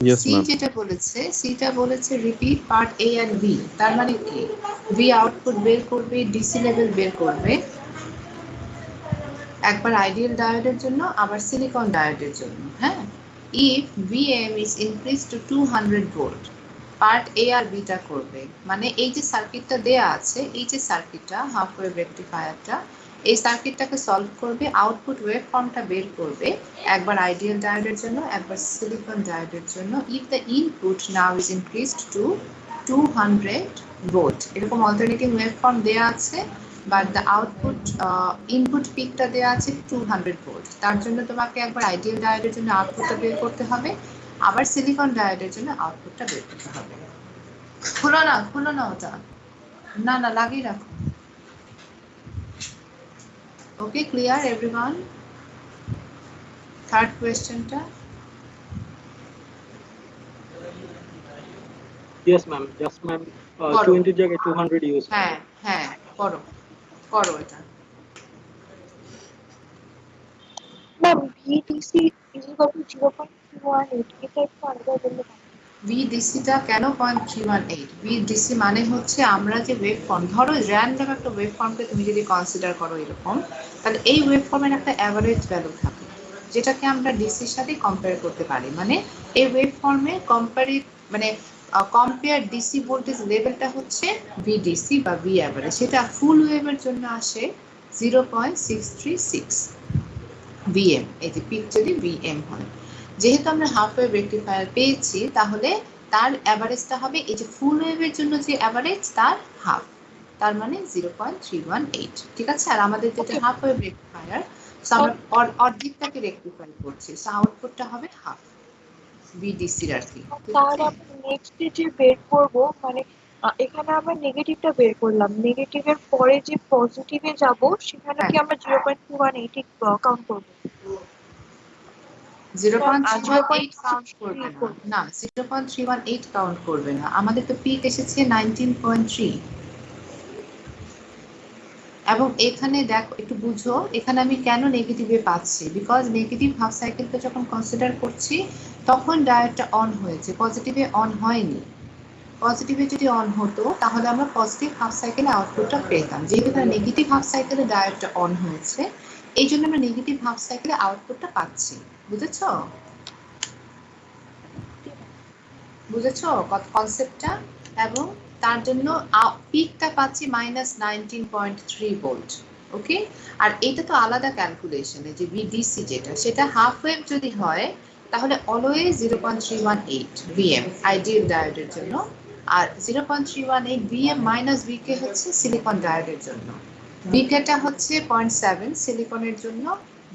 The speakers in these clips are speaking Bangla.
Yes, C ma'am. যেটা বলেছে, সিটা বলেছে repeat part A and B. তার মানে কি, বি আউটপুট বের করবে, ডিসি লেভেল বের করবে, একবার আইডিয়াল ডায়োডের জন্য, আবার সিলিকন ডায়োডের জন্য। হ্যাঁ, if VM is increase to 200 volt, part A আর বিটা করবে। মানে এই যে সার্কিটটা দেয়া আছে, এই যে সার্কিটটা হাফ ওয়েভ রেকটিফায়ারটা, এই সার্কিটটাকে সলভ করবে, আউটপুট ওয়েভ ফর্মটা বের করবে, একবার আইডিয়াল ডায়োডের জন্য, একবার সিলিকন ডায়োডের জন্য। If the input now is increased to 200 volt, এরকম অল্টারনেটিভ ওয়েভ ফর্ম দেয়া আছে, বাট দ্য আউটপুট ইনপুট পিকটা দেওয়া আছে 200 ভোল্ট। তার জন্য তোমাকে একবার আইডিয়াল ডায়োডের জন্য আউটপুটটা বের করতে হবে, আবার সিলিকন ডায়োডের জন্য আউটপুটটা বের করতে হবে। খুলো না ওটা, না লাগিয়ে রাখো। ওকে, ক্লিয়ার এভরিওয়ান? থার্ড কোয়েশ্চেনটা। Yes, ma'am. Just ma'am. করো। 20 জায়গায় 200 use. হ্যাঁ হ্যাঁ, করো করো এটা। Ma'am, VDC is equal to 0.218. এটা একটু আলাদা বললে ভালো। ভিডিসিটা কেন 0.318? ভিডিসি মানে হচ্ছে আমরা যে ওয়েভ ফর্ম, ধরো র্যান্ডম একটা ওয়েভ ফর্মকে তুমি যদি কনসিডার করো এরকম, তাহলে এই ওয়েভ ফর্মের একটা অ্যাভারেজ ভ্যালু থাকে, যেটাকে আমরা ডিসির সাথে কম্পেয়ার করতে পারি। মানে এই ওয়েভ ফর্মে কম্পেয়ার ডিসি ভোল্টেজ লেভেলটা হচ্ছে ভিডিসি বা ভি অ্যাভারেজ। সেটা ফুল ওয়েভের জন্য আসে 0.636 ভিএম। এই যে পিক যদি ভিএম হয়, যেহেতু আমরা হাফ ওয়েভ রেকটিফায়ার পেয়েছি, তাহলে তার অ্যাভারেজটা হবে এই যে ফুল ওয়েভের জন্য যে অ্যাভারেজ তার হাফ, তার মানে 0.318। ঠিক আছে? আর আমাদের যেটা হাফ ওয়েভ রেকটিফায়ার, আমরা অর্ধেকটাকে রেকটিফাই করছি, সো আউটপুটটা হবে হাফ ভিডিসির আর কি। তাহলে আমরা নেক্সট যে বের করব, মানে এখানে আমরা নেগেটিভটা বের করলাম, নেগেটিভের পরে যে পজিটিভে যাব সেখানে কি আমরা 0.218 কাউন্ট করব? 0.318 কাউন্ট করবে না, 0.318 কাউন্ট করবে না। আমাদের তো পিক এসেছে 19.3। এবং এখানে দেখো, একটু বুঝো, এখানে আমি কেন নেগেটিভে পাচ্ছি, বিকজ নেগেটিভ হাফ সাইকেলটা যখন কনসিডার করছি তখন ডায়োডটা অন হয়েছে, পজিটিভে অন হয়নি। পজিটিভে যদি অন হতো তাহলে আমরা পজিটিভ হাফ সাইকেলে আউটপুটটা পেতাম। যেহেতু এখানে নেগেটিভ হাফ সাইকেলে ডায়োডটা অন হয়েছে, এই জন্য আমরা নেগেটিভ হাফ সাইকেলে আউটপুটটা পাচ্ছি। বুঝেছো কনসেপ্টটা? এবং তার জন্য পিকটা পাচ্ছি -19.3 ভোল্ট। ওকে, আর এটা তো আলাদা ক্যালকুলেশনে, যে ভিডিসি যেটা, সেটা হাফ ওয়েভ যদি হয় তাহলে অলওয়েজ 0.318 ভিএম আইডিয়াল ডায়োডের জন্য, আর 0.318 ভিএম মাইনাস ভিকে হচ্ছে সিলিকন ডায়োডের জন্য। ভিকেটা হচ্ছে 0.7 সিলিকনের জন্য,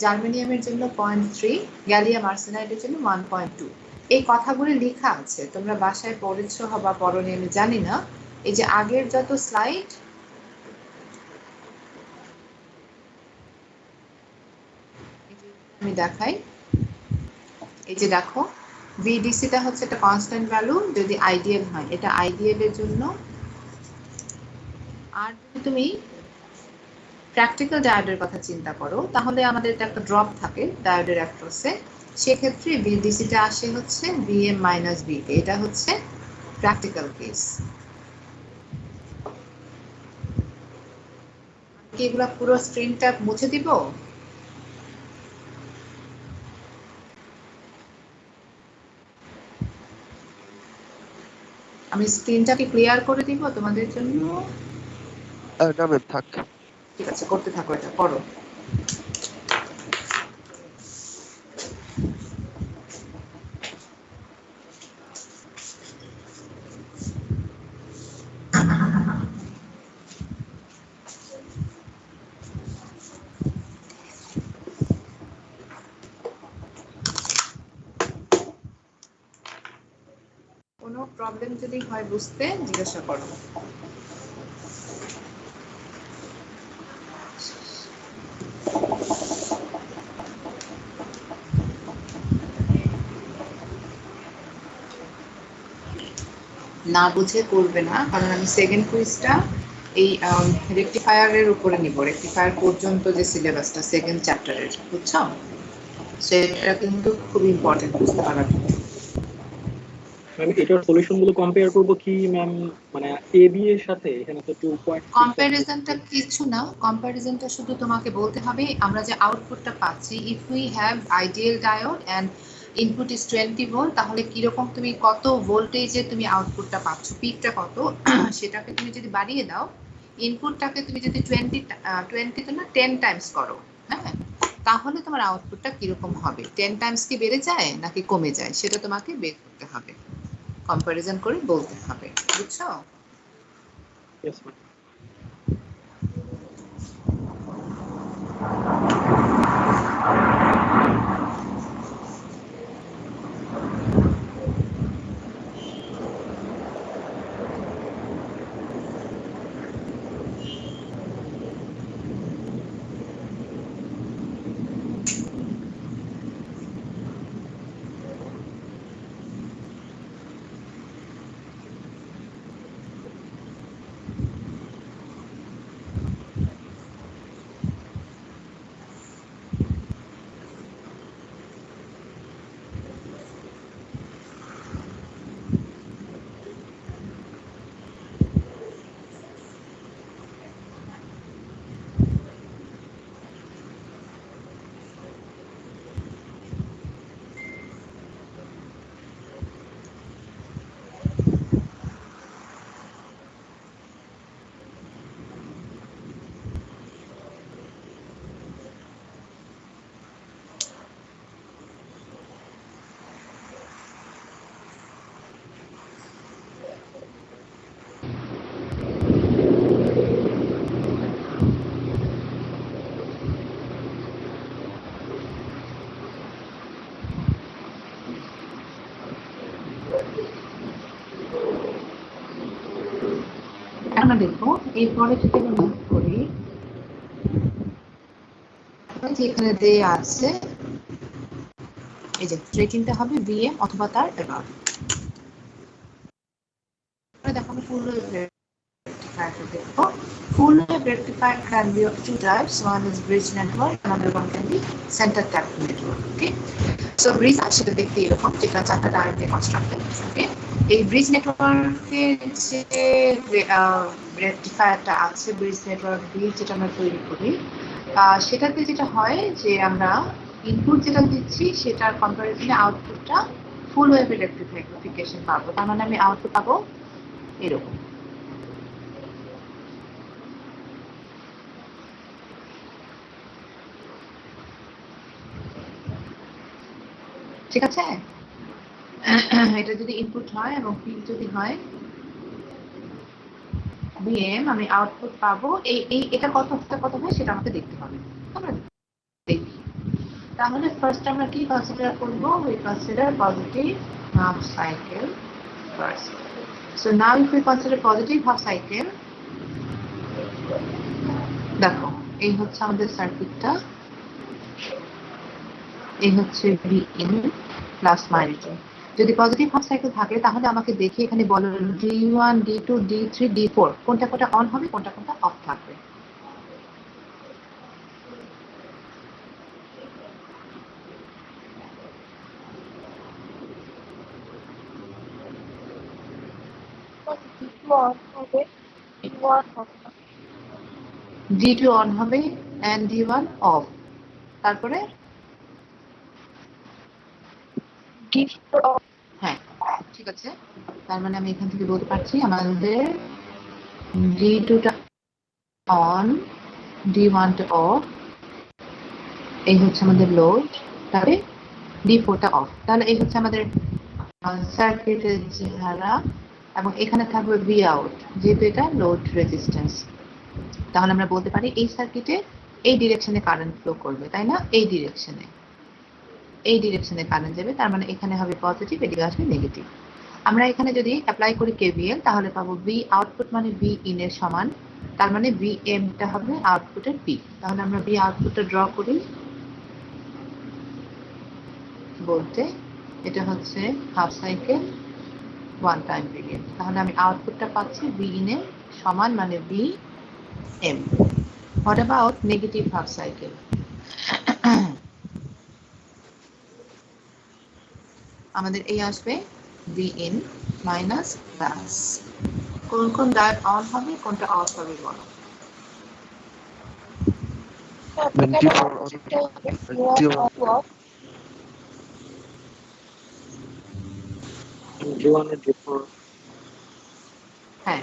জার্মেনিয়ামের জন্য 0.3, গ্যালিয়াম আর্সেনাইডের জন্য 1.2। এই কথাগুলি লেখা আছে, তোমরা বাসায় পড়েছো বা পড়োনি আমি জানি না। এই যে আগের যত স্লাইড, আমি দেখাই, এই যে দেখো, ভিডিসিটা হচ্ছে একটা কনস্ট্যান্ট ভ্যালু যদি আইডিয়াল হয়, এটা আইডিয়ালের জন্য। আর যদি তুমি প্র্যাকটিক্যাল ডায়োডের কথা চিন্তা করো, তাহলে আমাদের একটা ড্রপ থাকে ডায়োডের অ্যাক্রসে, সেক্ষেত্রে ভিডিসিটা আসে হচ্ছে ভিএম মাইনাস ভিকে। এটা হচ্ছে প্র্যাকটিক্যাল কেস। কি এগুলা পুরো স্ক্রিনটা মুছে দিব? আমি স্ক্রিনটাকে ক্লিয়ার করে দিব তোমাদের জন্য। না ম্যাম, থাক। ঠিক আছে, করতে থাকো, এটা করো। কোনো প্রবলেম যদি হয় বুঝতে, জিজ্ঞাসা করো। না বুঝে করবে না, কারণ আমি সেকেন্ড কুইজটা এই রেকটিফায়ারের উপরে নিব, রেকটিফায়ার পর্যন্ত যে সিলেবাসটা সেকেন্ড চ্যাপ্টারের, বুঝছো? সেটা কিন্তু খুব ইম্পর্টেন্ট বুঝতে পারার জন্য। ম্যাম এটার সলিউশন গুলো কম্পেয়ার করবো কি ম্যাম, মানে এ বি এর সাথে? এখানে তো 2.6 কম্প্যারিজনটা কিছু না, কম্প্যারিজনটা শুধু তোমাকে বলতে হবে আমরা যে আউটপুটটা পাচ্ছি, if we have ideal diode and input is 20 volt, তাহলে কিরকম তুমি কত ভোল্টেজে তুমি আউটপুটটা পাচ্ছ, পিকটা কত, সেটাকে তুমি যদি বাড়িয়ে দাও, ইনপুটটাকে তুমি যদি 20 তো না 10 টাইমস করো, হ্যাঁ, তাহলে তোমার আউটপুটটা কিরকম হবে, 10 টাইমস কি বেড়ে যায় নাকি কমে যায়, সেটা তোমাকে বের করতে হবে, কম্প্যারিজন করে বলতে হবে, বুঝছো? Yes ma'am. আমরা দেখবো এরপরে যদি আমরা মুভ করি, এখানে দেয়া আছে এই যে ট্রেকিংটা হবে ভিএম অথবা তার অ্যাবাভ। দেখো আমি ফুল rectifier দেখবো। Full wave rectifier can be of two types. One is bridge network, another one can be center tap network. Okay. So bridge আসলে দেখতে এরকম, যেটা চারটা ডায়োড দিয়ে কনস্ট্রাক্টেড। ওকে। এই ব্রিজ নেটওয়ার্কের যে রেকটিফায়ারটা আছে, ব্রিজ নেটওয়ার্ক দিয়ে যেটা আমরা তৈরি করি, সেটাতে যেটা হয় যে আমরা ইনপুট যেটা দিচ্ছি সেটার কম্পারিজনে আউটপুটটা ফুল ওয়েভে রেকটিফিকেশন পাবো। তার মানে আমি আউটপুট পাবো এরকম। ঠিক আছে, এটা যদি ইনপুট হয় এবং পিক যদি হয় বিএম, আমি আউটপুট পাবো এই এটা কত হয় সেটা আমাকে দেখতে হবে। আমরা দেখি, তাহলে ফার্স্ট আমরা কি কনসিডার করব? We consider positive half cycle first. So now if we consider positive half cycle, দেখো এই হচ্ছে আমাদের সার্কিটটা, এই হচ্ছে ভিইন প্লাস মাইনাস। যদি পজিটিভ হাফ সাইকেল থাকে তাহলে আমাকে দেখে এখানে বলো D1 D2 D3 D4 কোনটা কোনটা অন হবে, কোনটা কোনটা অফ থাকবে। D2 অন হবে and D1 অফ, তারপরে হ্যাঁ ঠিক আছে, তার মানে আমি এখান থেকে বলতে পারছি আমাদের D2 টা অন, D1 টা অফ, এই হচ্ছে আমাদের লোড, তারপরে D4 টা অফ। তাহলে এই হচ্ছে আমাদের সার্কিটের চেহারা, এবং এখানে থাকবে ভি আউট, যেহেতু এটা লোড রেজিস্ট্যান্স। তাহলে আমরা বলতে পারি এই সার্কিটে এই ডিরেকশনে কারেন্ট ফ্লো করবে, তাই না? এই ডিরেকশনে কারেন্ট যাবে, তার মানে এখানে হবে পজিটিভ, এদিকে আসবে নেগেটিভ। আমরা এখানে যদি অ্যাপ্লাই করি কেভিএল, তাহলে পাবো ভি আউটপুট মানে ভি ইন এর সমান, তার মানে ভি এম টা হবে আউটপুটের পি। তাহলে আমরা ভি আউটপুটটা ড্র করি, বলতে এটা হচ্ছে half cycle one time period. তাহলে আমি আউটপুটটা পাচ্ছি ভি ইন এর সমান মানে V M. What about negative half cycle? আমাদের এই আসবে ভি ইন মাইনাস প্লাস। কোন কোন ডায়োড অন হবে, কোনটা অফ হবে বলো? মানে এখানে D4 অপোজিটটা হবে D1 অফ। G1 এর G4 হ্যাঁ,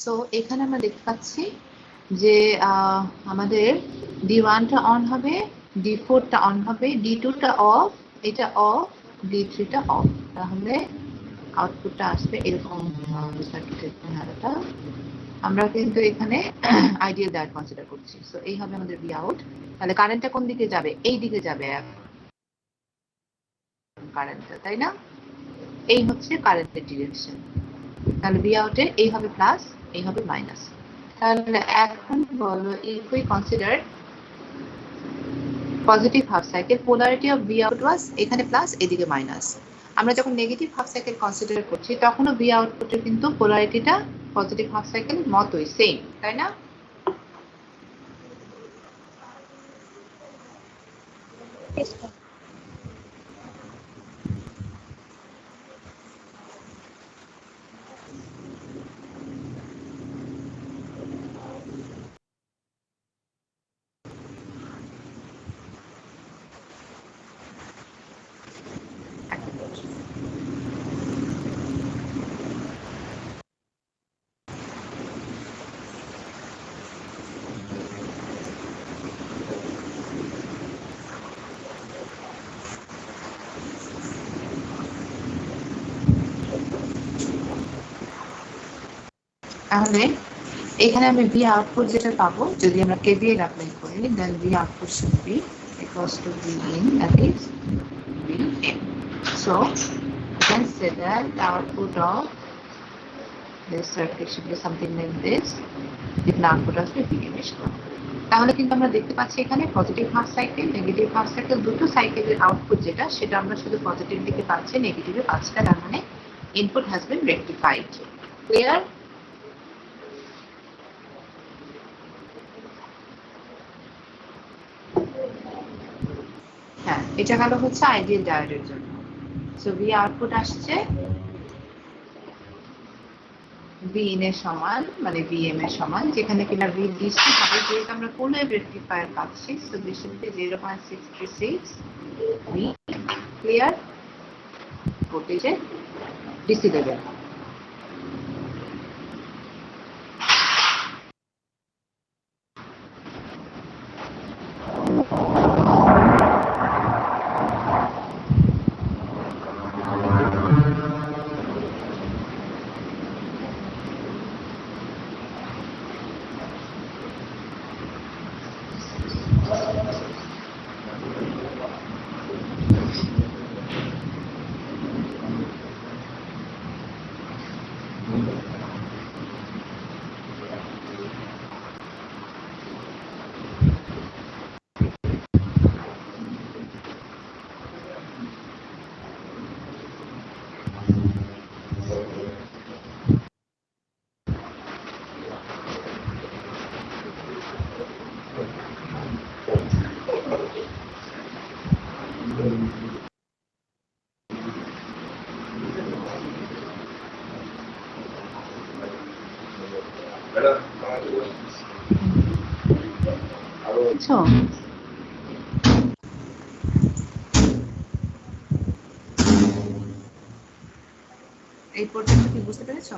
সো এখানে আমরা দেখতে পাচ্ছি যে আমাদের D1টা অন হবে, D4টা অন হবে, D2টা অফ, এটা অফ, D3টা অফ। তাহলে আউটপুটটা আসবে এরকম সার্কিটের চেহারাটা। আমরা কিন্তু এখানে আইডিয়াল ডায়োড কনসিডার করছি। সো এই হবে আমাদের ভি আউট। তাহলে কারেন্টটা কোন দিকে যাবে? এই দিকে যাবে কারেন্টটা, তাই না? এই হচ্ছে কারেন্টের ডিরেকশন। তাহলে ভি আউটে এই হবে প্লাস, এই হবে মাইনাস। তাহলে এখন বলো, if we consider positive half cycle, polarity of V out was এখানে প্লাস, এদিকে মাইনাস। আমরা যখন নেগেটিভ হাফ সাইকেল কনসিডার করছি তখনও ভি আউটপুটের কিন্তু পোলারিটিটা পজিটিভ হাফ সাইকেল মতোই সেম, তাই না? তাহলে এখানে আমি ভি আউটপুট যেটা পাবো, যদি আমরা কেভিএল অ্যাপ্লাই করি, then V output should be equals to V in, that is V in. So you can say that the output of this circuit should be something like this. যদি আউটপুট আসবে ভি ইন এর সমান। তাহলে কিন্তু আমরা দেখতে পাচ্ছি এখানে positive half cycle, negative half cycle, দুটো সাইকেলের আউটপুট যেটা, সেটা আমরা শুধু পজিটিভ দিকে পাচ্ছি, নেগেটিভে পাচ্ছি না। তার মানে input has been rectified. Clear? হ্যাঁ, এটা গেল হচ্ছে আইডিয়াল ডায়োডের জন্য। সো ভি আউটপুট আসছে ভি ইন এর সমান, মানে ভিএম এর সমান, যেখানে কিনা ভি ডিসি হবে, যেহেতু আমরা ফুল ওয়েভ রেকটিফায়ার পাচ্ছি। So this should be 0.636 V. Clear? ভোল্টেজে ডিসি লেভেল। বুঝছো? এই পর্যন্ত কি বুঝতে পেরেছো?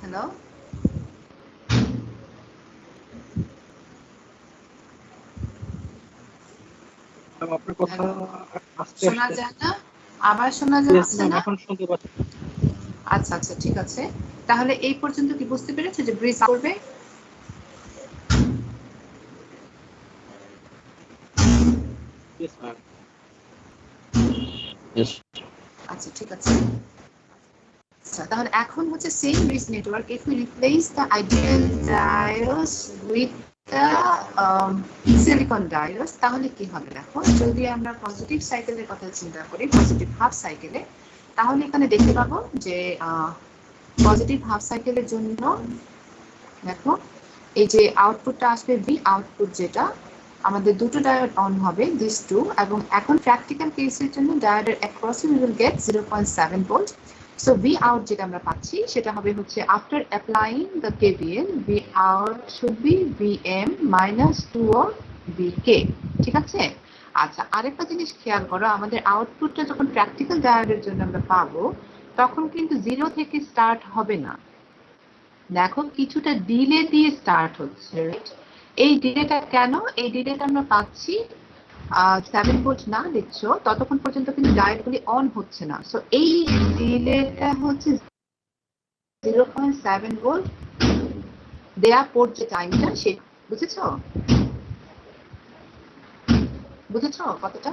হ্যালো, আপনার কথা আস্তে শোনা আস্তে যায় না? আবার শোনা Yes, যাচ্ছে ma'am, না? এখন শুনতে পাচ্ছি। আচ্ছা আচ্ছা, ঠিক আছে। তাহলে এই পর্যন্ত কি বুঝতে পেরেছো যে ব্রিজ করবে? Yes, ma'am. Yes. আচ্ছা, ঠিক আছে। আচ্ছা, তাহলে এখন হচ্ছে same bridge network, if we replace the ideal diodes with the silicon diodes, তাহলে কি হবে দেখো। যদি আমরা পজিটিভ সাইকেলের কথা চিন্তা করি, পজিটিভ হাফ সাইকেলে, তাহলে এখানে দেখতে পাবো যে পজিটিভ হাফ সাইকেলের জন্য দেখো এই যে আউটপুটটা আসবে ভি আউটপুট, যেটা আমাদের দুটো ডায়োড অন হবে দিস টু, এবং এখন প্র্যাকটিক্যাল কেসের জন্য ডায়োডের across we will get 0.7 volt. So V out যেটা আমরা পাচ্ছি সেটা হবে হচ্ছে after applying the KVL V out should be VM minus 2 or VK. ঠিক আছে, আচ্ছা আরেকটা জিনিস খেয়াল করো, আমাদের আউটপুটটা যখন প্র্যাকটিক্যাল ডায়োডের জন্য আমরা পাবো তখন কিন্তু 0 থেকে স্টার্ট হবে না, দেখো কিছুটা ডিলে দিয়ে স্টার্ট হচ্ছে। এই ডিলেটা কেন? এই ডিলেটা আমরা পাচ্ছি 7 ভোল্ট না দেখছো ততক্ষণ পর্যন্ত কিন্তু ডায়োডগুলি অন হচ্ছে না। সো এই ডিলেটা হচ্ছে 0.7 ভোল্ট দেয়া পড়ছে টাইমটা, সে বুঝেছো? বুঝেছো কতটা?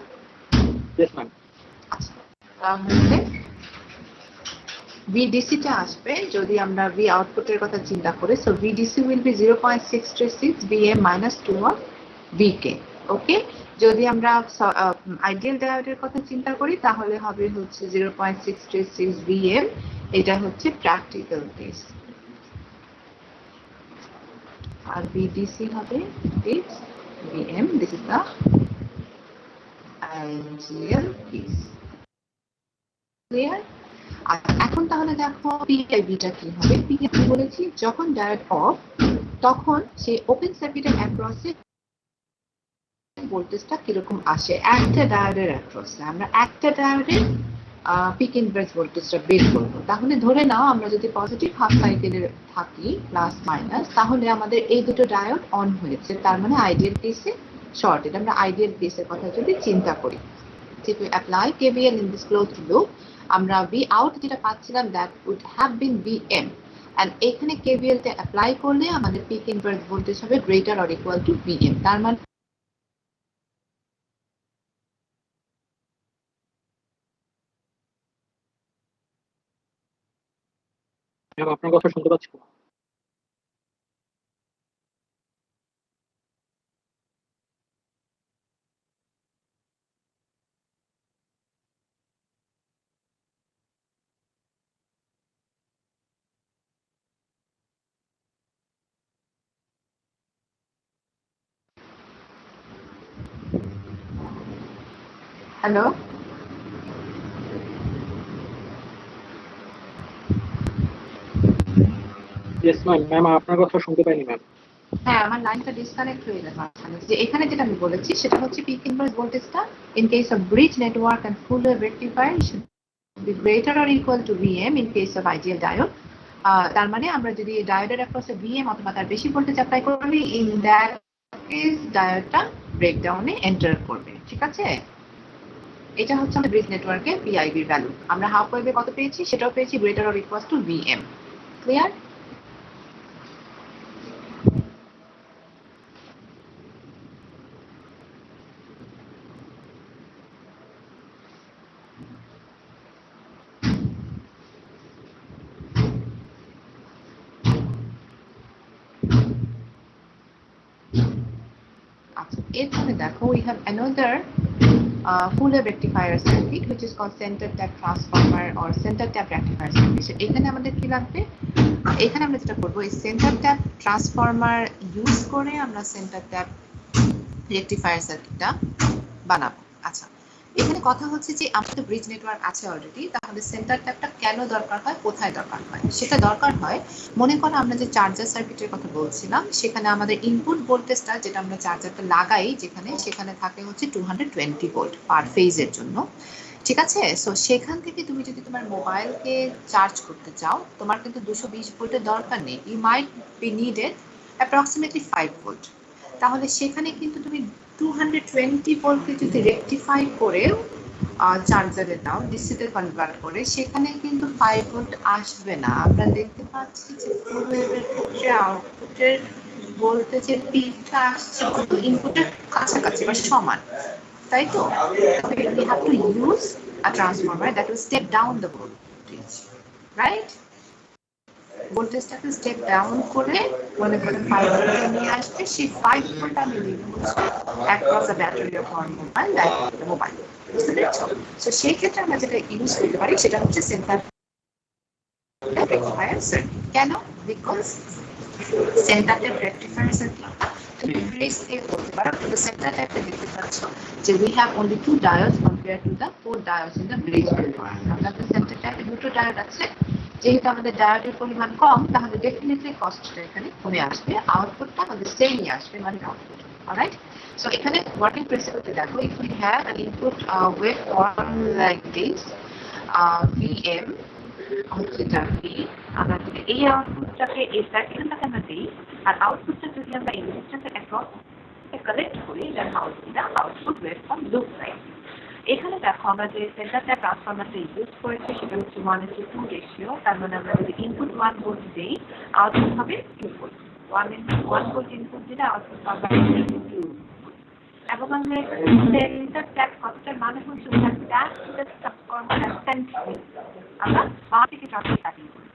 Yes, ma'am. আচ্ছা তাহলে ভিডিসিটা আসবে যদি আমরা ভি আউটপুটের কথা চিন্তা করি। So VDC will be 0.636 VM minus 2 of VK. Okay, যদি আমরা আইডিয়াল ডায়োডের কথা চিন্তা করি তাহলে হবে হচ্ছে 0.636 ভিএম, এটা হচ্ছে প্র্যাকটিক্যাল কেস, আর ভিডিসি হবে this VM, this is the ideal case. Clear? এখন তাহলে দেখো পিআইবিটা কি হবে। পিআইবি বলেছি যখন ডায়োড অফ তখন সেই ওপেন সার্কিটের অ্যাক্রসে ভোল্টেজটা কিরকম আসে একটা ডায়োডের অ্যাক্রসে। আমরা একটা ডায়োডের পিক ইনভার্স ভোল্টেজটা বের করব। তাহলে ধরে নাও আমরা যদি পজিটিভ হাফ সাইকেলের থাকি প্লাস মাইনাস, তাহলে আমাদের এই দুটো ডায়োড অন হয়েছে, তার মানে আইডিয়াল কেসে শর্ট। এটা আমরা আইডিয়াল কেসের কথা যদি চিন্তা করি, if we apply KVL in this closed loop, আমরা V out যেটা পাচ্ছিলাম that would have been VM, and এখানে KVL তে অ্যাপ্লাই করলে আমাদের পিক ইনভার্স ভোল্টেজ হবে greater or equal two VM। তার মানে ম্যাম আপনার কথা শুনতে পাচ্ছি না। Hello, Yes, ma'am. ম্যাম আপনার কথা শুনতে পাইনি ম্যাম। হ্যাঁ আমার লাইনটা ডিসকানেক্ট হয়ে গেছে মাঝখানে। যে এখানে যেটা আমি বলেছি সেটা হচ্ছে পিক ইনভার্স ভোল্টেজটা in case of bridge network and full wave rectifier should be greater or equal to VM in case of ideal diode. তার মানে আমরা যদি ডায়োডের অ্যাক্রসে ভিএম অথবা তার বেশি ভোল্টেজ অ্যাপ্লাই করি, ইন দ্যাট কেস ডায়োডটা ব্রেকডাউনে এন্টার করবে। ঠিক আছে, এটা হচ্ছে আমাদের ব্রিজ নেটওয়ার্কের পিআইবির ভ্যালু। আমরা হাফ ওয়েভে কত পেয়েছি সেটাও পেয়েছি greater or equal to VM. Clear? এরপরে দেখো we have another full wave rectifier circuit which is called center tap transformer or center tap rectifier circuit. So এখানে আমাদের কি লাগবে? এখানে আমরা যেটা করব এই center tap transformer ইউজ করে আমরা center tap rectifier সার্কিটটা বানাবো। আচ্ছা এখানে কথা হচ্ছে যে আমাদের ব্রিজ নেটওয়ার্ক আছে অলরেডি, তাহলে সেন্টার ট্যাপটা কেন দরকার হয়, কোথায় দরকার হয়? সেটা দরকার হয় মনে করো আমরা যে চার্জার সার্কিটের কথা বলছিলাম সেখানে আমাদের ইনপুট ভোল্টেজটা যেটা আমরা চার্জারটা লাগাই যেখানে, সেখানে থাকে হচ্ছে 220 ভোল্ট পার ফেজের জন্য। ঠিক আছে, সো সেখান থেকে তুমি যদি তোমার মোবাইলকে চার্জ করতে চাও তোমার কিন্তু 220 ভোল্টের দরকার নেই, you might be needed approximately 5 volt. তাহলে সেখানে কিন্তু তুমি 220 ভোল্টকে যদি রেকটিফাই করে চার্জারে দাও, ডিসিতে কনভার্ট করে, সেখানে কিন্তু 5 ভোল্ট আসবে না। আমরা দেখতে পাচ্ছি যে ফুল ওয়েভের ক্ষেত্রে আউটপুটের ভোল্টেজের পিকটা আসছে কিন্তু ইনপুটের কাছাকাছি বা সমান, তাই তো? We have to use a transformer that will step down the voltage, right? ভোল্টেজটাকে স্টেপ ডাউন করে মনে করেন 5 ভোল্টে নিয়ে আসবে, সেই 5 ভোল্ট আমি use across the battery of our mobile, like the mobile. বুঝতে পেরেছো? সো সেই ক্ষেত্রে আমরা যেটা ইউজ করতে পারি সেটা হচ্ছে সেন্টার রেকটিফায়ার রেক্টিফায়ার সার্কিট। কেন? Because centre tap rectifier circuit তুমি ব্রেস দিয়ে করতে পারো, কিন্তু সেন্টার ট্যাপে দেখতে পাচ্ছ যে we have only 2 diodes compared to the 4 diodes in the bridge one. আমাদের সেন্টার ট্যাপে দুটো ডায়োড আছে, যেহেতু আমাদের ডায়োডের পরিমাণ কম, তাহলে ডেফিনেটলি কস্টটা এখানে কমে আসবে, আউটপুটটা আমাদের সেমই আসবে, মানে আউটপুট। অলরাইট, সো এখানে ওয়ার্কিং প্রিন্সিপালটা দেখো, if we have an input waveform like this, Vm হচ্ছে এটা V, আমরা যদি এই আউটপুটটাকে এই সার্কিটটাকে আমরা দিই, আর আউটপুটটা যদি আমরা এই রেজিস্ট্যান্সের অ্যাক্রস কালেক্ট করি, দেন আউটপুট ওয়েভফর্ম লুক লাইক। এখানে দেখো আমরা যে সেন্টার ট্যাপ ট্রান্সফরমারটা ইউজ করেছি সেটা হচ্ছে 1:2 রেশিও, তার মানে আমরা যদি ইনপুট 1 ভোল্ট দিই, আউটপুট হবে 2 ভোল্ট। 1 ভোল্ট ইনপুট দিলে আউটপুট পাবে 2। এবং আমরা সেন্টার ট্যাপ কতটার মানে হচ্ছে আমরা বাঁ থেকে ট্রান্সফার কাটিং করি,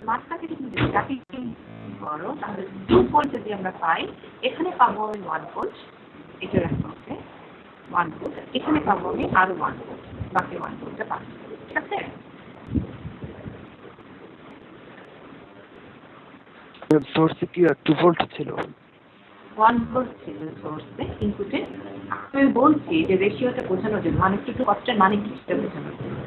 মাঝখান থেকে যদি কাটিং করো তাহলে 2 ভোল্ট যদি আমরা পাই, এখানে পাবো 1 ভোল্ট, এটা রাখতে 1 ভোল্ট, এখানে পাবো আমি আরো 1 ভোল্ট, বাকি 1 ভোল্টটা পাবো। ঠিক আছে, সোর্সে কি 2 ভোল্ট ছিল? 1 ভোল্ট ছিল সোর্সে ইনপুটে। আমি বলছি যে রেশিওটা বোঝানোর জন্য, মানে একটু কষ্টের মানে কি সেটা বোঝানোর জন্য।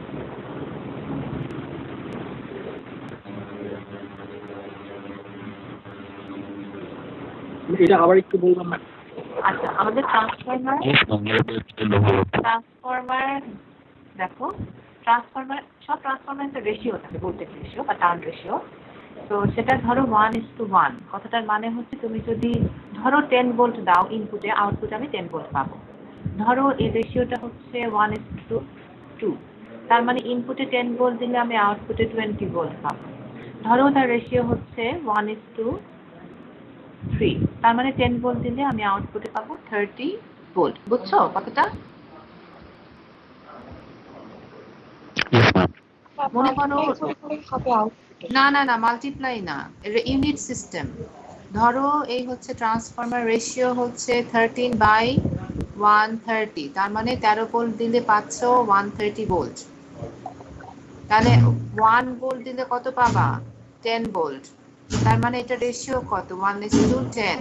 এটা আবার একটু বললাম না। আচ্ছা, আমাদের ট্রান্সফরমার দেখো, সব ট্রান্সফরমার রেশিও থাকে, ভোল্টেজ রেশিও বা টার্ন রেশিও। তো সেটা ধরো 1:1, কথাটার মানে হচ্ছে তুমি যদি ধরো 10 ভোল্ট দাও ইনপুটে, আউটপুটে আমি 10 ভোল্ট পাবো। ধরো এই রেশিওটা হচ্ছে 1:2, তার মানে ইনপুটে 10 ভোল্ট দিলে আমি আউটপুটে 20 ভোল্ট পাবো। ধরো তার রেশিও হচ্ছে 1:3, তার মানে 10 ভোল্ট দিলে আমি আউটপুটে পাবো 30 ভোল্ট। বুঝছো কতটা? মনে করো না না না, মাল্টিপ্লাই না, ইউনিট সিস্টেম। ধরো এই হচ্ছে ট্রান্সফরমার রেশিও হচ্ছে 13/130, তার মানে 13 ভোল্ট দিলে পাচ্ছ 130 ভোল্ট। তাহলে 1 ভোল্ট দিলে কত পাবা? 10 ভোল্ট। তার মানে এটা রেশিও কত? 1:10।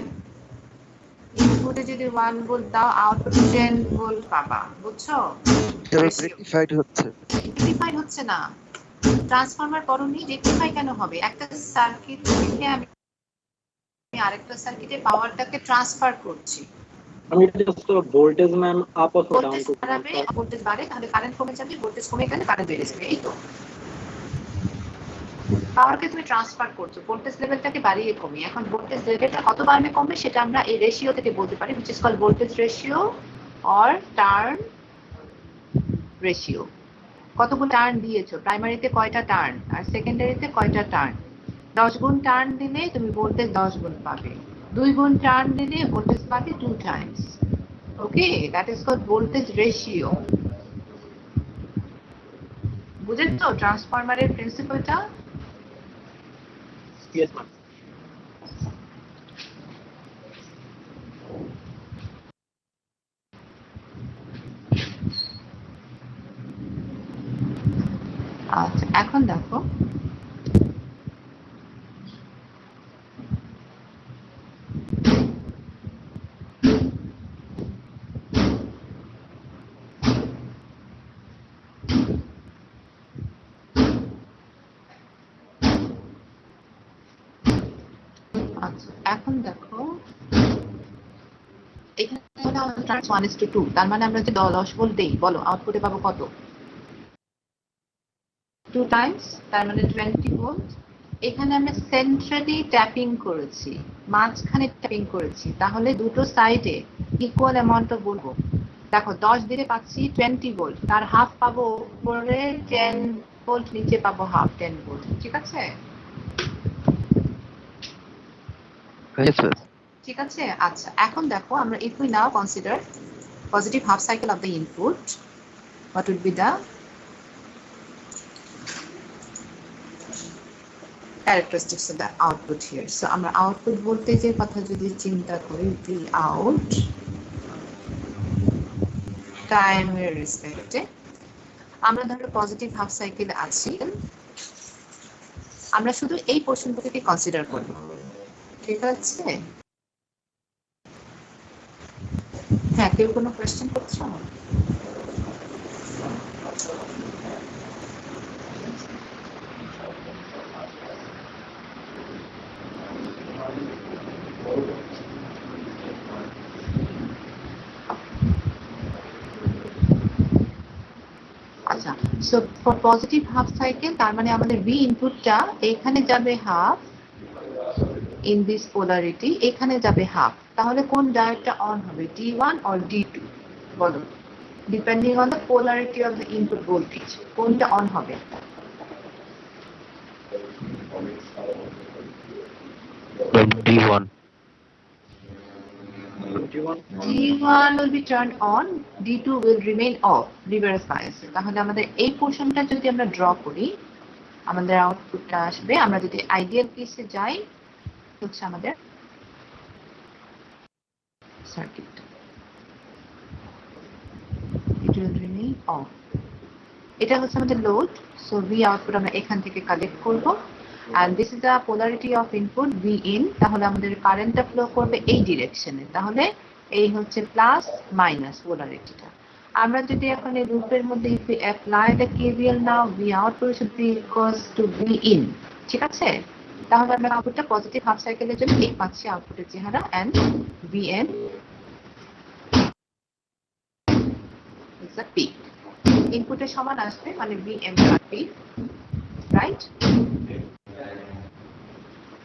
ইনপুটে যদি 1 ভোল্ট দাও, আউটপুটে 10 ভোল্ট পাবা। বুঝছো? রেকটিফাইড হচ্ছে না। ট্রান্সফরমার করনি, রেকটিফাই কেন হবে? একটা সার্কিট থেকে আমি আরেকটা সার্কিটে পাওয়ারটাকে ট্রান্সফার করছি। আমি জাস্ট ভোল্টেজ ম্যাম আপ অথবা ডাউন ভোল্টেজ বাড়াবে, ভোল্টেজ বাড়ে তাহলে কারেন্ট কমে যাবে, ভোল্টেজ কমে গেলে কারেন্ট বেড়ে যাবে। এই তো পাওয়ারকে তুমি ট্রান্সফার করছো, ভোল্টেজ লেভেলটাকে বাড়িয়ে কমিয়ে। এখন ভোল্টেজ লেভেলটা কত বাড়বে কমবে সেটা আমরা এই রেশিও থেকে বলতে পারি, which is called voltage ratio or turn ratio। কতগুলো টার্ন দিয়েছো, প্রাইমারিতে কয়টা টার্ন আর সেকেন্ডারিতে কয়টা টার্ন। 10 গুণ টার্ন দিলে তুমি ভোল্টেজ 10 গুণ পাবে, 2 গুণ টার্ন দিলে ভোল্টেজ পাবে 2 times. Okay, that is called voltage ratio. বুঝেছো ট্রান্সফরমারের প্রিন্সিপালটা? Yes ma'am. আচ্ছা, এখন দেখো এখন দেখো এখানে 1:2, তার মানে আমরা যে 10 ভোল্ট দেই, বলো আউটপুটে পাবো কত? 2 টাইমস, তার মানে 20 ভোল্ট। এখানে আমরা সেন্ট্রালি ট্যাপিং করেছি, মাঝখানে ট্যাপিং করেছি, তাহলে দুটো সাইডে ইকুয়াল অ্যামাউন্ট বলবো। দেখো 10 দিলে পাচ্ছি 20 ভোল্ট, তার হাফ পাবো উপরে 10 ভোল্ট, নিচে পাবো হাফ 10 ভোল্ট। ঠিক আছে? ঠিক আছে। আচ্ছা, এখন দেখো আমরা if we now consider positive half cycle of the input, what would be the characteristics of the output here? So আমরা আউটপুট ভোল্টেজের কথা যদি চিন্তা করি, V out টাইমের রেসপেক্টে, আমরা ধরো পজিটিভ হাফ সাইকেল আছি, আমরা শুধু এই পোর্শনটাকে কনসিডার করব, ঠিক আছে? হ্যাঁ, কেউ কোনো কোয়েশ্চেন করছো? আচ্ছা, so for positive half cycle তার মানে আমাদের ভি ইনপুটটা এখানে যাবে হাফ, ইন দিস পোলারিটি এখানে যাবে হাফ। তাহলে কোন ডায়োডটা অন হবে, D1 or D2? বলো, depending on the polarity of the input voltage কোনটা অন হবে? D1. D1 will be turned on, D2 will remain off, reverse bias। তাহলে আমাদের এই পোর্শনটা যদি আমরা ড্র করি, আমাদের আউটপুটটা আসবে, আমরা যদি আইডিয়াল কেসে যাই, হচ্ছে আমাদের circuit, it will remain off। এটা হচ্ছে আমাদের লোড, সো ভি আউটপুট আমরা এখান থেকে কালেক্ট করব, and this is the polarity of input V in। তাহলে আমাদের কারেন্টটা ফ্লো করবে এই ডিরেকশনে, তাহলে এই হচ্ছে প্লাস মাইনাস পোলারিটিটা। আমরা যদি এখন এই লুপের মধ্যে if we apply the KVL now, V output should be equals to V in, ঠিক আছে? তাহলে আমরা আউটপুটটা পজিটিভ হাফ সাইকেলের জন্য এই পাচ্ছি আউটপুটের চেহারা, and Vn is the peak। ইনপুটের সমান আসবে, মানে Vm peak, right?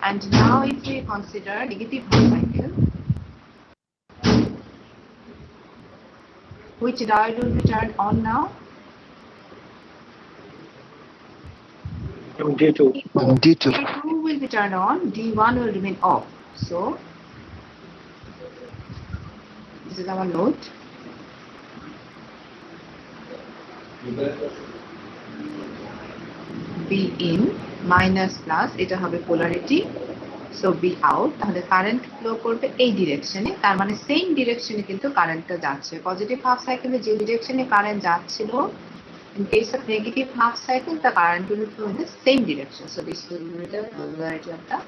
And now if we consider negative half cycle, which diode will be turned on now? D2. D2. D2 will be turned on, D1 will remain off. So this is our load. B in minus plus, এটা হবে পোলারিটি, সো বি আউট। তাহলে কারেন্ট ফ্লো করবে এই ডিরেকশনে, তার মানে সেম ডিরেকশনে কিন্তু কারেন্টটা যাচ্ছে। পজিটিভ হাফ সাইকেলে যে ডিরেকশনে কারেন্ট যাচ্ছিল, in case of negative half cycle the current will flow in the same direction, so this will be the polarity of the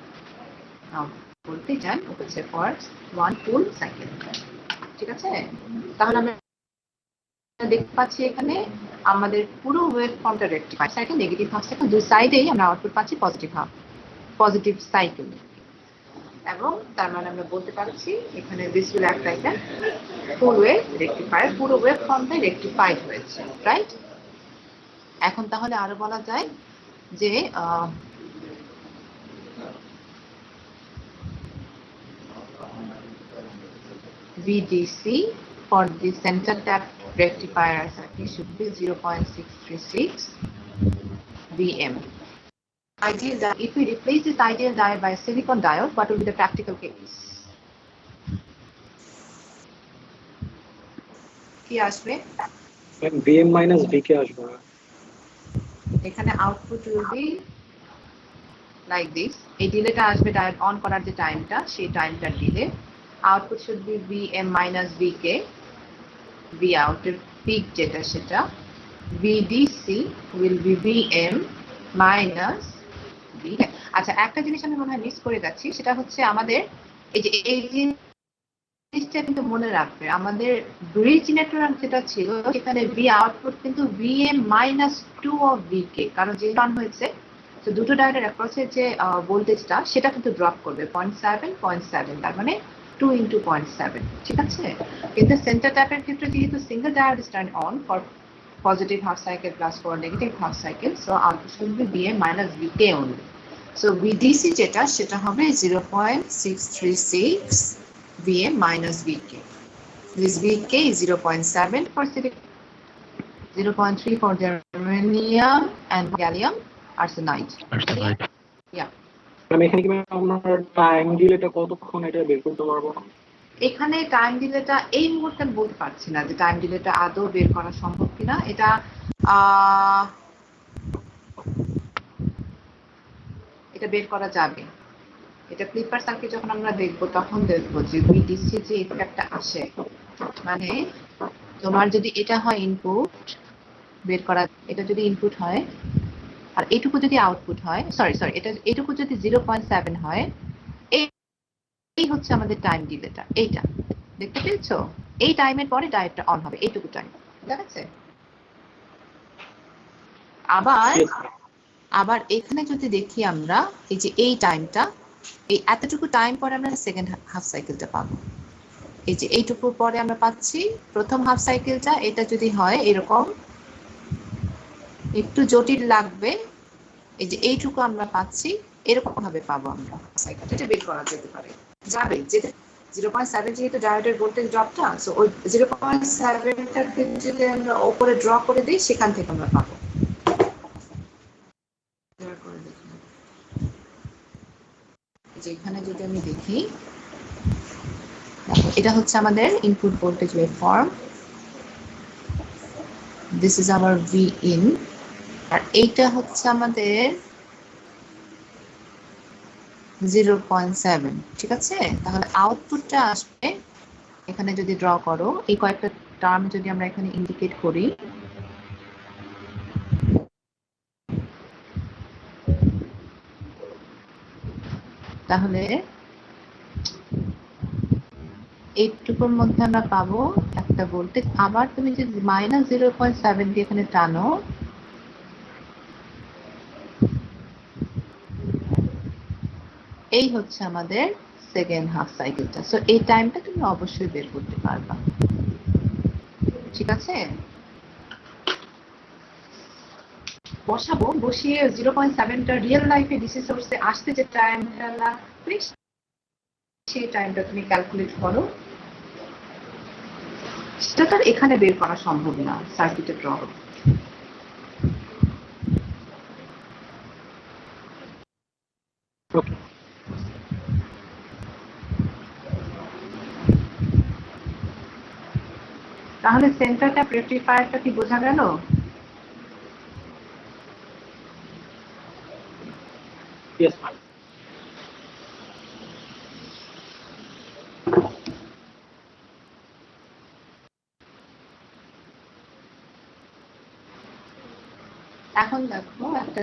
voltage and হচ্ছে for one full cycle, ঠিক আছে? তাহলে আমরা দেখতে পাচ্ছি এখানে আমাদের পুরো ওয়েভ ফর্মটা rectify cycle, negative half cycle, দুই সাইডেই আমরা আউটপুট পাচ্ছি পজিটিভ সাইকেল, এবং তার মানে আমরা বলতে পারছি এখানে this will act like the full wave rectifier, পুরো ওয়েভ ফর্মটাই রেকটিফাইড হয়েছে, রাইট? এখন তাহলে আরো বলা যায় যে VDC for the center tap rectifier circuit should be 0.636 Vm. Ideal diode, if we replace this ideal diode by a silicon diode, what will be the practical case? কি আসবে? Vm minus Vk আসবে। এখানে output will be like this। এই ডিলেটা আসবে ডায়োড অন করার যে টাইমটা, সেই টাইমটা delay. Output should be Vm minus Vk, V out এর পিক যেটা সেটা। VDC will be Vm minus Vk। আচ্ছা, একটা জিনিস আমি মনে হয় মিস করে যাচ্ছি, সেটা হচ্ছে আমাদের এই যে জিনিসটা কিন্তু মনে রাখবে, আমাদের ব্রিজ নেটওয়ার্ক যেটা ছিল সেখানে ভি আউটপুট কিন্তু Vm minus 2 of Vk, কারণ যে রান হয়েছে, তো দুটো ডায়োডের অ্যাক্রসের যে ভোল্টেজটা সেটা কিন্তু ড্রপ করবে 0.7, তার মানে 2 into 0.7, ঠিক আছে? কিন্তু সেন্টার ট্যাপের ক্ষেত্রে যেহেতু single diode is turn on for positive half cycle plus for negative half cycle, so output should B Vm minus Vk only। So VDC যেটা সেটা হবে 0.636 Vm minus Vk. This Vk is 0.7 for silicon, 0.3 for germanium and gallium arsenide. Yeah. আমি এখানে কি আমরা টাইম ডিলেটা কতক্ষণ এটা বের করতে পারবো? এখানে টাইম ডিলেটা এই মুহূর্তে বলতে পারছি না যে টাইম ডিলেটা আদৌ বের করা সম্ভব কিনা। এটা বের করা যাবে। এটা ক্লিপার সার্কিট যখন আমরা দেখবো তখন দেখবো যে ভিডিসি যে ইফেক্টটা আসে, মানে তোমার যদি এটা হয় ইনপুট বের করা, এটা যদি ইনপুট হয় আর এইটুকু যদি আউটপুট হয়, সরি এইটুকু যদি 0.7 হয়, এই হচ্ছে আমাদের টাইম ডিলেটা। এইটা দেখতে পেয়েছো? এই টাইমের পরে ডায়োডটা অন হবে, এইটুকু টাইম। ঠিক আছে? আবার এখানে যদি দেখি আমরা, এই যে এই টাইমটা, এই এতটুকু টাইম পরে আমরা সেকেন্ড হাফ সাইকেলটা পাবো। এই যে এইটুকুর পরে আমরা পাচ্ছি প্রথম হাফ সাইকেলটা। এটা যদি হয় এরকম, একটু জটিল লাগবে। এই যে এইটুকু আমরা পাচ্ছি, এরকম ভাবে পাবো আমরা সাইকেলটা। এটা বের করা যেতে পারে, যাবে যেটা 0.7 যেহেতু ডায়োডের ভোল্টেজ ড্রপটা, সো ওই 0.7টাকে যদি আমরা উপরে ড্র করে দিই, সেখান থেকে আমরা পাবো। যেখানে যদি আমি দেখি, এটা হচ্ছে আমাদের input voltage waveform. This is our V in, আর এইটা হচ্ছে আমাদের 0.7। ঠিক আছে? তাহলে আউটপুটটা আসবে, এখানে যদি ড্র করো, এই কয়েকটা টার্ম যদি আমরা এখানে ইন্ডিকেট করি, তাহলে এইটুকুর মধ্যে আমরা পাবো একটা ভোল্টেজ। আবার তুমি যদি -0.7 দিয়ে এখানে টানো, এই হচ্ছে আমাদের সেকেন্ড হাফ সাইকেলটা। সো এই টাইমটা তুমি অবশ্যই বের করতে পারবা। ঠিক আছে? বসাবো, বসিয়ে 0.7টা রিয়েল লাইফে ডিসি সোর্সে আসতে যে টাইমটা লাগবে, সেই টাইমটা তুমি ক্যালকুলেট করো। সেটা তো এখানে বের করা সম্ভব না সার্কিটে ড্র। তাহলে সেন্টার ট্যাপ রেকটিফায়ারটা কি বোঝা গেল? Yes, ma'am. এখন দেখো, একটা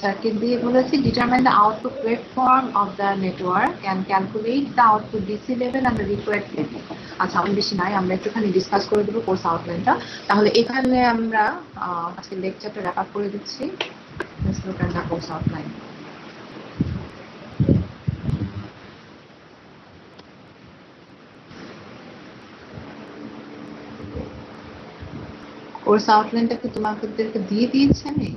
সার্কিট দিয়ে বলেছি, determine the output waveform of the network and calculate the output DC level and the required level. আচ্ছা, আমি বেশি নাই, আমরা একটুখানি ডিসকাস করে দেবো কোর্স আউটলাইনটা। তাহলে এখানে আমরা আজকে লেকচারটা র্যাপ আপ করে দিচ্ছি। Let's look at the course outline. Course আউটলাইনটা কি তোমাদেরকে দিয়ে দিয়েছি আমি?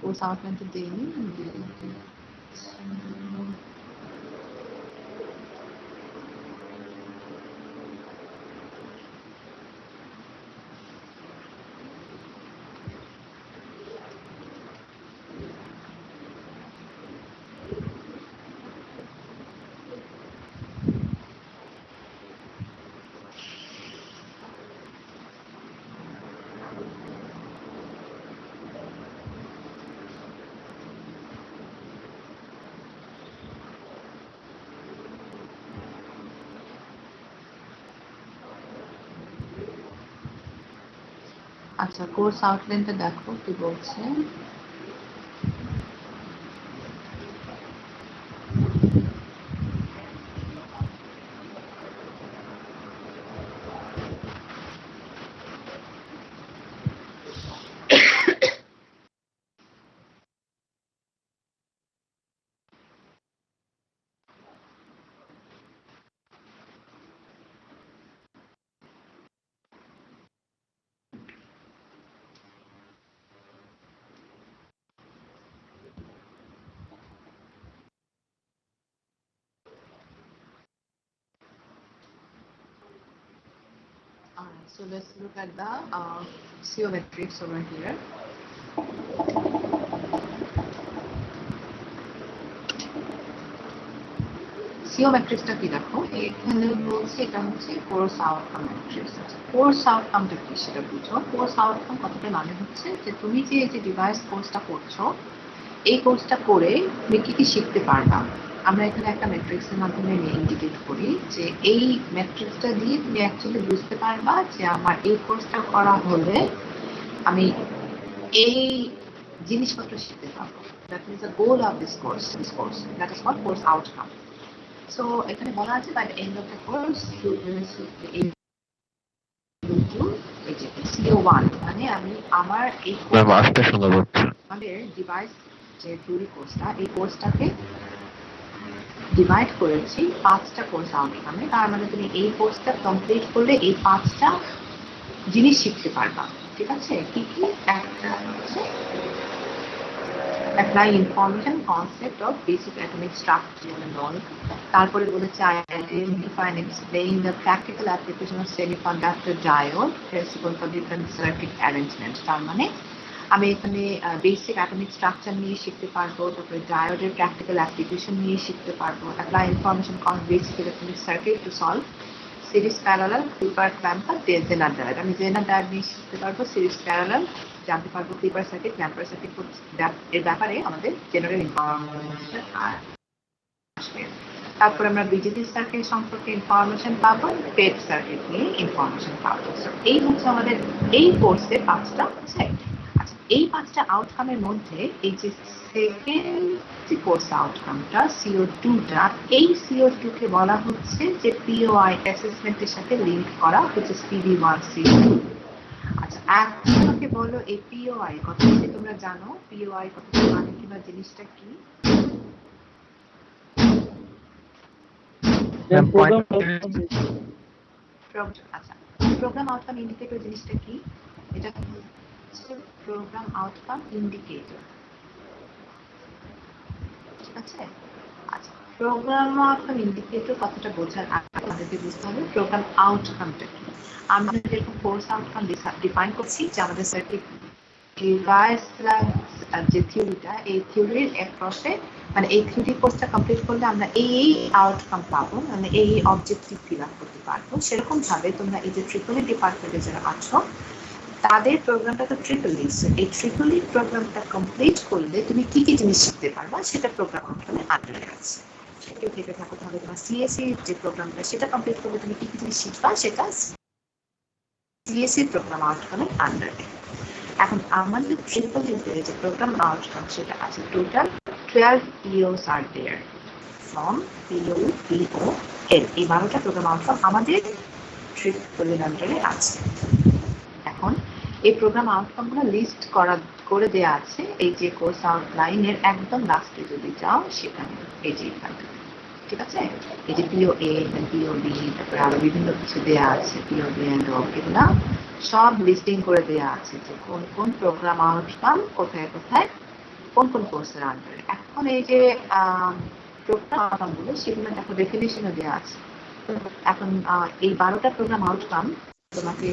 কোর্স আউটলাইনটা দিইনি। আচ্ছা, কোর্স আউটলাইনটা দেখো কি বলছে। Alright, so let's look at the CO matrix over here. CO ম্যাট্রিক্সটা কি দেখো, এখানে বলছে এটা হচ্ছে কোর্স আউটকাম ম্যাট্রিক্স। কোর্স আউটকামটা কি সেটা বুঝো। কোর্স আউটকাম কথাটা মানে হচ্ছে যে তুমি যে এই যে ডিভাইস কোর্সটা করছো, এই কোর্সটা করে তুমি কি কি শিখতে পারবা। আমরা এখানে একটা ম্যাট্রিক্সের মাধ্যমে ইন্ডিকেট করি যে এই ম্যাট্রিক্সটা দিয়ে তুমি অ্যাকচুয়ালি বুঝতে পারবা যে আমার এই কোর্সটা করা হলে আমি এই জিনিসপত্র শিখতে পারবো। That is the goal of this course. That is called course outcome. So এখানে বলা আছে by the end of the course you will be able to CO1 মানে আমি আমার এই ম্যাম আসতে সুন্দর হচ্ছে। আমাদের ডিভাইস যে থিওরি কোর্সটা, এই কোর্সটাকে ডিভাইড করেছি 5টা কোর্স আউটকামে। তার মানে তুমি এই কোর্সটা কমপ্লিট করলে এই 5টা জিনিস শিখতে পারবা। ঠিক আছে, কি কি? একটা হচ্ছে apply information concept of basic atomic structure and all. তারপরে বলেছে identify and explain the practical application of semiconductor diode principle for different circuit arrangements. তার মানে আমি এখানে বেসিক অ্যাটমিক স্ট্রাকচার নিয়ে শিখতে পারবো, তারপরে ডায়োডের প্র্যাকটিক্যাল অ্যাপ্লিকেশন নিয়ে শিখতে পারবো, apply information on basic electronic circuit to solve series parallel clipper clamper zener diode. আমি জেনার ডায়োড নিয়ে শিখতে পারবো, সিরিজ প্যারালাল জানতে পারবো, ক্লিপার সার্কিট ক্ল্যাম্পার সার্কিট এর ব্যাপারে আমাদের জেনারেল ইনফরমেশন আসবে। তারপরে আমরা বিজেপি সার্কিট সম্পর্কে ইনফরমেশন পাবো, পেট সার্কিট নিয়ে ইনফরমেশন পাবো। এই হচ্ছে আমাদের এই কোর্সের 5টা সেট। আচ্ছা, এই 5টা আউটকামের মধ্যে এই যে সেকেন্ড যে কোর্স আউটকামটা CO2টা, এই CO2 কে বলা হচ্ছে যে POI অ্যাসেসমেন্টের সাথে লিংক করা হচ্ছে PV1 CO2। আচ্ছা, এখন আমাকে বলো এই POI কথা কি তোমরা জানো? POI কথাটা মানে কিংবা জিনিসটা কি? আচ্ছা, প্রোগ্রাম আউটকাম ইন্ডিকেটর জিনিসটা কি? এটা হচ্ছে প্রোগ্রাম আউটকাম ইন্ডিকেটর। ঠিক আছে, আচ্ছা, প্রোগ্রাম আউটকাম ইন্ডিকেটর কথাটা বোঝার আগে আমাদেরকে বুঝতে হবে প্রোগ্রাম আউটকামটা কি। আমরা যেরকম কোর্স আউটকাম ডিফাইন করছি যে আমাদের সার্কিট ডিভাইস যে থিওরিটা, এই থিওরির অ্যাক্রসে মানে এই থিওরি কোর্সটা কমপ্লিট করলে আমরা এই আউটকাম পাবো, মানে এই অবজেক্টিভ ফিল আপ করতে পারবো। সেরকম ভাবে তোমরা এই যে ট্রিপল ই ডিপার্টমেন্টে যারা আছো তাদের প্রোগ্রামটা তো ট্রিপল ই, এই ট্রিপল ই প্রোগ্রামটা কমপ্লিট করলে তুমি কি কি জিনিস শিখতে পারবা সেটা প্রোগ্রাম আউটকামে আন্ডারে আছে। কেউ থেকে থাকো তাহলে তোমার সিএসসি যে প্রোগ্রামটা সেটা কমপ্লিট করলে তুমি কি কি জিনিস শিখবা সেটা সিএসসি প্রোগ্রাম আউটকামের আন্ডারে। এখন আমাদের ট্রিপল ইতে যে প্রোগ্রাম আউটকাম সেটা আছে total 12 POs are there from PO, PO, L। এই 12টা প্রোগ্রাম আউটকাম আমাদের ট্রিপল ইর আন্ডারে আছে। এখন এই প্রোগ্রাম আউটকামগুলো লিস্ট করে দেওয়া আছে এই যে কোর্স আউটলাইনের একদম লাস্টে যদি যাও সেখানে এই যে এখানে। ঠিক আছে, এই যে POA, POB, তারপরে আরো বিভিন্ন কিছু দেওয়া আছে, POB এন্ড এগুলা সব লিস্টিং করে দেওয়া আছে যে কোন কোন প্রোগ্রাম আউটকাম কোথায় কোথায় কোন কোন কোর্সের আন্ডারে। এখন এই যে প্রোগ্রাম আউটকামগুলো সেগুলো দেখো ডেফিনিশনও দেওয়া আছে। এখন এই 12টা প্রোগ্রাম আউটকাম তোমাকে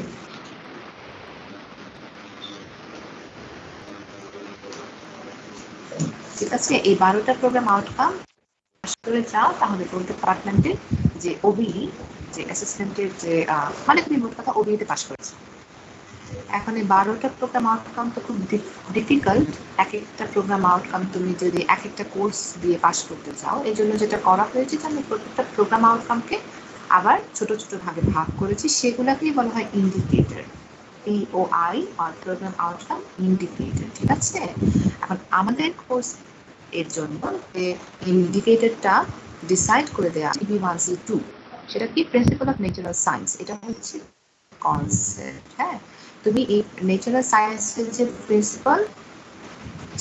ঠিক আছে, এই 12টা প্রোগ্রাম আউটকাম করে চাও তাহলে কোন ডিপার্টমেন্টের যে ওবিই যে অ্যাসিস্ট্যান্টের যে মানে তুমি মোট কথা ওবিইতে পাস করেছো। এখন এই 12টা প্রোগ্রাম আউটকাম তো খুব ডিফিকাল্ট। এক একটা প্রোগ্রাম আউটকাম তুমি যদি এক একটা কোর্স দিয়ে পাস করতে চাও, এই জন্য যেটা করা হয়েছে যে আমি প্রত্যেকটা প্রোগ্রাম আউটকামকে আবার ছোট ছোট ভাগে ভাগ করেছি, সেগুলোকেই বলা হয় ইন্ডিকেটর, POI আর প্রোগ্রাম আউটকাম ইন্ডিকেটর। ঠিক আছে, এখন আমাদের কোর্স এর জন্য যে ইন্ডিকেটরটা ডিসাইড করে দেয়া PV1C2 সেটা কি প্রিন্সিপাল অফ ন্যাচারাল সায়েন্স, এটা হচ্ছে কনসেপ্ট। হ্যাঁ, তুমি এই ন্যাচারাল সায়েন্সের যে প্রিন্সিপাল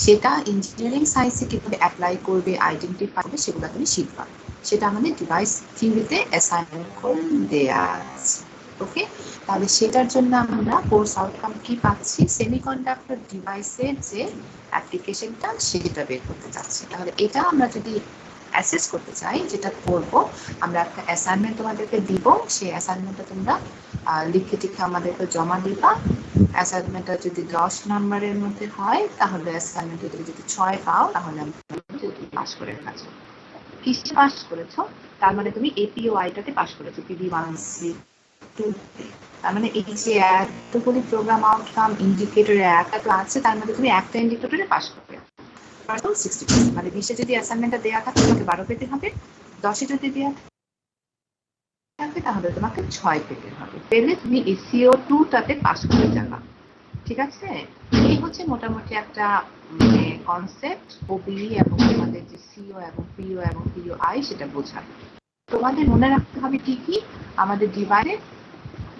সেটা ইঞ্জিনিয়ারিং সায়েন্সে কিভাবে অ্যাপ্লাই করবে, আইডেন্টিফাই করবে সেগুলো তুমি শিখবা। সেটা আমাদের ডিভাইস থিওরিতে অ্যাসাইনমেন্ট করে দেয়া আছে। ওকে, তাহলে সেটার জন্য আমরা কোর্স আউটকাম কি পাচ্ছি, সেমিকন্ডাক্টর ডিভাইসের যে অ্যাপ্লিকেশনটা সেটা বের করতে চাচ্ছি। তাহলে এটা আমরা যদি অ্যাসেস করতে চাই, যেটা করব আমরা একটা অ্যাসাইনমেন্ট তোমাদেরকে দিব, সেই অ্যাসাইনমেন্টটা তোমরা লিখে টিখে আমাদেরকে জমা দিবা। অ্যাসাইনমেন্টটা যদি 10 নম্বরের মধ্যে হয় তাহলে অ্যাসাইনমেন্টে যদি 6 পাও তাহলে আমরা পাস করে কাজ। কিসে পাস করেছো, তার মানে তুমি এপিওআইটাতে পাস করেছো, PD1C2, তার মানে এই যে এতগুলি প্রোগ্রাম আউটকাম ইন্ডিকেটরে এত আছে, তার মধ্যে তুমি একটা ইন্ডিকেটরে পাস করবে 60%। মানে 20-এ যদি অ্যাসাইনমেন্টটা দেওয়া থাকে তোমাকে 12 পেতে হবে, 10-এ যদি দেওয়া থাকবে তাহলে তোমাকে 6 পেতে হবে, পেলে তুমি SEO2টাতে পাস করে যাবা। ঠিক আছে, এই হচ্ছে মোটামুটি একটা মানে কনসেপ্ট ওবিই এবং তোমাদের যে সিও এবং পিও এবং পিওআই সেটা বোঝায়। তোমাদের মনে রাখতে হবে কি কি, আমাদের ডিভাইডে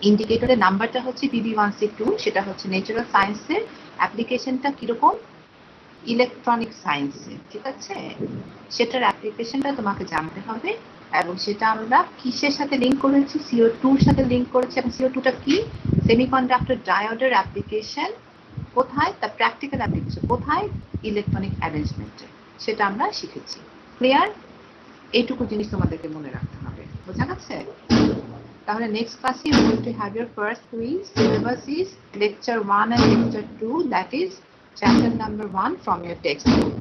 ইন্ডিকেটরের নাম্বারটা হচ্ছে PD1C2, সেটা হচ্ছে ন্যাচারাল সায়েন্সের, অ্যাপ্লিকেশনটা কিরকম ইলেকট্রনিক সায়েন্সে। ঠিক আছে, সেটার অ্যাপ্লিকেশনটা তোমাকে জানতে হবে এবং সেটা আমরা কিসের সাথে লিংক করেছি, CO2-র সাথে লিংক করেছি। এবং CO2টা কি, সেমিকন্ডাক্টর ডায়োডের অ্যাপ্লিকেশন কোথায়, তার প্র্যাকটিক্যাল অ্যাপ্লিকেশন কোথায়, ইলেকট্রনিক অ্যারেঞ্জমেন্টে, সেটা আমরা শিখেছি। ক্লিয়ার? এইটুকু জিনিস তোমাদেরকে মনে রাখতে হবে, বোঝা গেছে? তাহলে নেক্সট ক্লাসে you going to have your first quiz. Syllabus is lecture 1 and lecture 2, that is chapter number 1 from your textbook.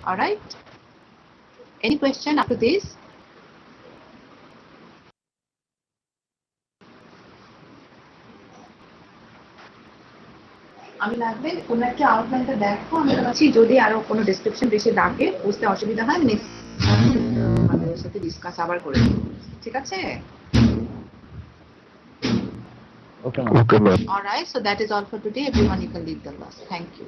All right, any question after this? আমি লাগবে কোন একটা আউটলাইনটা দেখো, আমি বলছি যদি আরো কোনো ডেসক্রিপশন বেশি লাগে, বুঝতে অসুবিধা হয়, নেক্সট আমাদের সাথে ডিসকাস আবার করে নিব। ঠিক আছে? Okay, ma'am. All right, so that is all for today. Everyone, you can leave the class. Thank you.